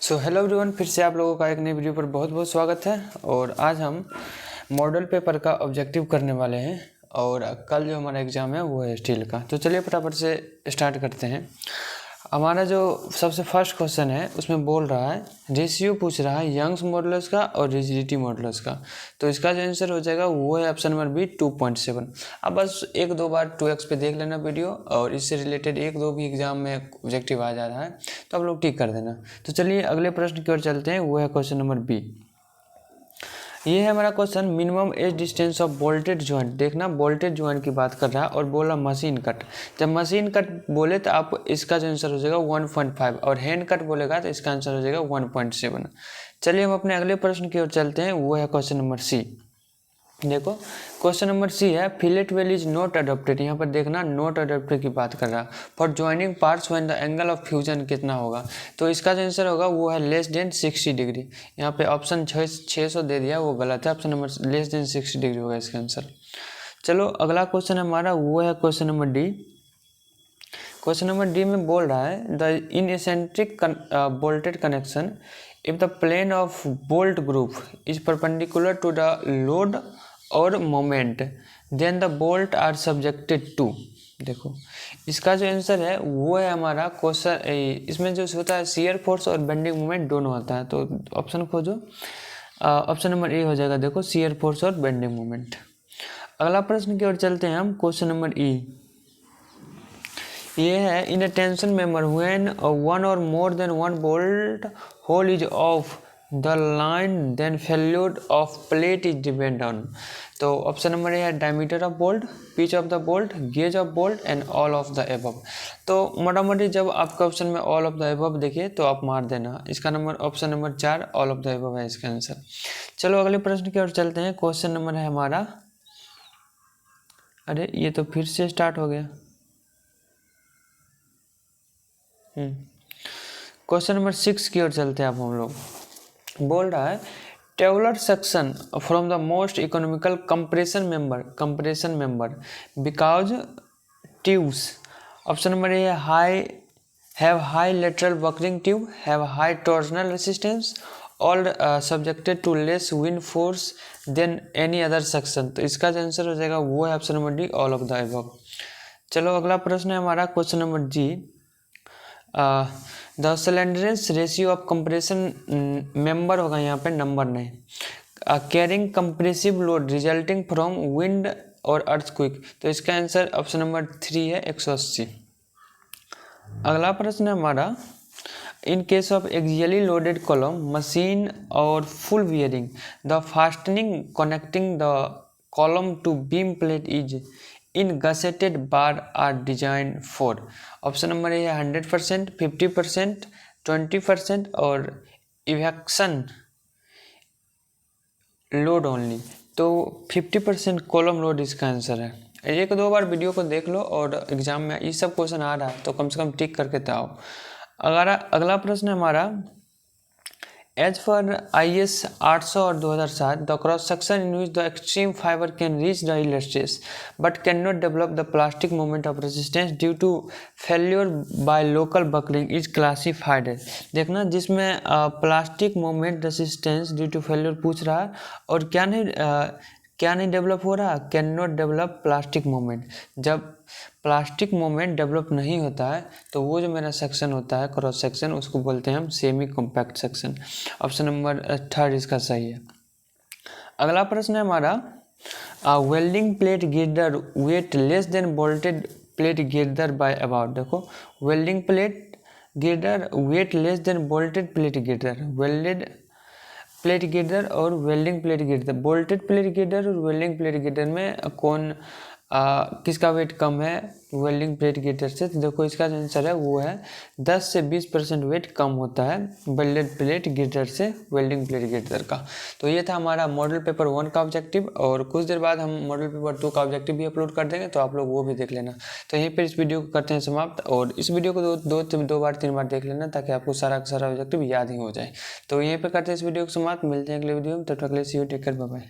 So hello everyone, फिर से आप लोगों का एक नई वीडियो पर बहुत बहुत स्वागत है। और आज हम मॉडल पेपर का ऑब्जेक्टिव करने वाले हैं और कल जो हमारा एग्ज़ाम है वो है स्टील का। तो चलिए फटाफट से स्टार्ट करते हैं। हमारा जो सबसे फर्स्ट क्वेश्चन है उसमें बोल रहा है, रेशियो पूछ रहा है यंग्स मॉडुलस का और रिजिडिटी मॉडुलस का। तो इसका जो आंसर हो जाएगा वो है ऑप्शन नंबर बी 2.7। अब बस एक दो बार 2x पे देख लेना वीडियो, और इससे रिलेटेड एक दो भी एग्जाम में ऑब्जेक्टिव आ जा रहा है तो आप लोग टिक कर देना। तो चलिए अगले प्रश्न की ओर चलते हैं, वो है क्वेश्चन नंबर बी। ये है हमारा question, minimum age distance of bolted joint. देखना बोल्टेड ज्वाइंट की बात कर रहा है और बोला मशीन कट। जब मशीन कट बोले तो आप इसका जो आंसर हो जाएगा 1.5, और हैंड कट बोलेगा तो इसका आंसर हो जाएगा 1.7। चलिए हम अपने अगले प्रश्न की ओर चलते हैं, वो है क्वेश्चन नंबर सी। देखो क्वेश्चन नंबर सी है, fillet well is not adopted. यहाँ पर देखना नॉट अडॉप्टेड की बात कर रहा है। For joining parts when the angle of fusion कितना होगा, तो इसका जो आंसर होगा वो है लेस देन 60 डिग्री। यहाँ पे ऑप्शन 600 दे दिया, वो गलत है। Option number less than 60 degree होगा इसका आंसर। चलो अगला क्वेश्चन हमारा वो है question number D. Question number D में बोल रहा है, the in eccentric bolted connection if the plane of bolt group is perpendicular to the load और moment then the bolt are subjected to. देखो इसका जो आंसर है वो है हमारा क्वेश्चन, इसमें जो होता है शियर फोर्स और बेंडिंग मोमेंट दोनों होता है। तो ऑप्शन खोजो, ऑप्शन नंबर ए हो जाएगा। देखो शियर फोर्स और बेंडिंग मोमेंट। अगला प्रश्न की ओर चलते हैं हम, क्वेश्चन नंबर ई। ये है, in a tension member when one or more than one bolt hole is off the line then failure of plate is depend on. तो ऑप्शन नंबर ए है diameter of bolt, pitch of the bolt, gauge of bolt and all of the above. तो मोटामोटी जब आपका option में all of the above देखिए तो आप मार देना। इसका number option number 4 all of the above है इसका आंसर। चलो अगले प्रश्न की ओर चलते हैं। क्वेश्चन नंबर है हमारा, अरे ये तो फिर से स्टार्ट हो गया। क्वेश्चन नंबर 6 की ओर चलते हैं। अब हम लोग बोल रहा है, tabular section from the most economical compression member because tubes. Option number A high have high lateral buckling tube, have high torsional resistance, all subjected to less wind force than any other section. तो इसका जो answer हो जाएगा वो है option number D all of the above. चलो अगला प्रश्न है हमारा question number G. The slenderness ratio of compression member होगा यहाँ पे, नंबर नहीं। Carrying compressive load resulting from wind और अर्थक्वेक। तो इसका आंसर ऑप्शन नंबर 3 है 180। अगला प्रश्न है हमारा, in case of axially loaded column machine और full bearing the fastening connecting the column to beam plate is in gusseted bar are design for. Option number A है 100%, 50%, 20% और इवेक्शन लोड ओनली। तो 50% column load इसका answer है। एक दो बार video को देख लो और एग्जाम में ये सब क्वेश्चन आ रहा है तो कम से कम टिक करके तो आओ। अगला प्रश्न है हमारा, एज फॉर IS 800 और 2007 the cross section in which the extreme fibre can reach the yield stress but can not develop the plastic moment of resistance due to failure by local buckling is classified. देखना जिसमें plastic moment resistance due to failure पूछ रहा है और क्या नहीं develop हो रहा, can not develop plastic moment. जब प्लास्टिक मोमेंट डेवलप नहीं होता है तो वो जो मेरा सेक्शन होता है क्रॉस सेक्शन, उसको बोलते हैं हम semi compact section. Option number 3 इसका सही है। अगला प्रश्न है हमारा, welding plate girder weight less than bolted plate girder by about. देखो welding plate girder weight less than bolted plate girder, welded plate girder और welding plate girder, bolted plate girder और वेल्डिंग प्लेट गिरदर में कौन किसका wait कम है welding plate गिरदर से। तो देखो इसका जो आंसर है वो है 10 से 20% वेट कम होता है वेल्डेड प्लेट गिरदर से वेल्डिंग प्लेट गिरदर का। तो ये था हमारा मॉडल पेपर 1 का ऑब्जेक्टिव, और कुछ देर बाद हम मॉडल पेपर 2 का ऑब्जेक्टिव भी अपलोड कर देंगे, तो आप लोग वो भी देख लेना। तो यहीं पर इस वीडियो को करते हैं समाप्त, और इस वीडियो को दो बार 3 बार देख लेना ताकि आपको सारा ऑब्जेक्टिव याद ही हो जाए। तो यहीं पर करते हैं इस वीडियो को समाप्त, मिलते हैं अगले वीडियो में। तब तक के लिए see you, take care, bye bye.